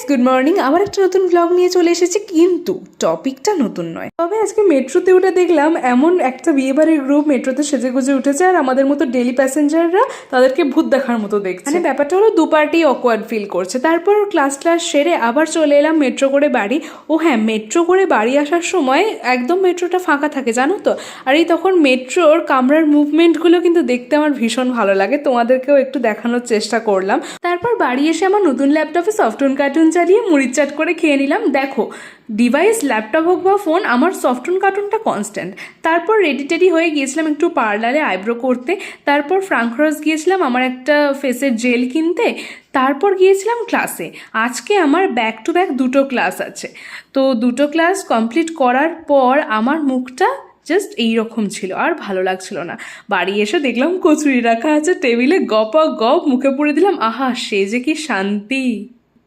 Good morning. আবার একটা নতুন ব্লগ নিয়ে চলে এসেছি, কিন্তু টপিকটা নতুন নয়। তবে আজকে মেট্রোতে উঠে দেখলাম এমন একটা বিয়েবাড়ির গ্রুপ মেট্রোতে সেজে গুজে উঠেছে, আর আমাদের মতো ডেলি প্যাসেঞ্জাররা তাদেরকে ভূত দেখার মতো দেখছে। মানে ব্যাপারটা হলো দু পার্টি অকওয়ার্ড ফিল করছে। তারপর ক্লাস সেরে আবার চলে এলাম মেট্রো করে বাড়ি। ও হ্যাঁ, মেট্রো করে বাড়ি আসার সময় একদম মেট্রোটা ফাঁকা থাকে জানো তো। আর এই তখন মেট্রোর কামরার মুভমেন্টগুলো কিন্তু দেখতে আমার ভীষণ ভালো লাগে, তোমাদেরকেও একটু দেখানোর চেষ্টা করলাম। তারপর বাড়ি এসে আমার নতুন ল্যাপটপে সফটওয়্যার কার্টুন চালিয়ে মুড়ির চাট করে খেয়ে নিলাম। দেখো, ডিভাইস ল্যাপটপ হোক বা ফোন, আমার সফটওয়্যার কার্টুনটা কনস্ট্যান্ট। তারপর রেডি টেডি হয়ে গিয়েছিলাম একটু পার্লারে আইব্রো করতে। তারপর ফ্রাঙ্করস গিয়েছিলাম আমার একটা ফেসের জেল কিনতে। তারপর গিয়েছিলাম ক্লাসে। আজকে আমার ব্যাক টু ব্যাক দুটো ক্লাস আছে। তো দুটো ক্লাস কমপ্লিট করার পর আমার মুখটা জাস্ট এইরকম ছিল, আর ভালো লাগছিল না। বাড়ি এসে দেখলাম কচুরি রাখা আছে টেবিলে, গপা গপ মুখে পুড়ে দিলাম। আহা, সে যে কি শান্তি।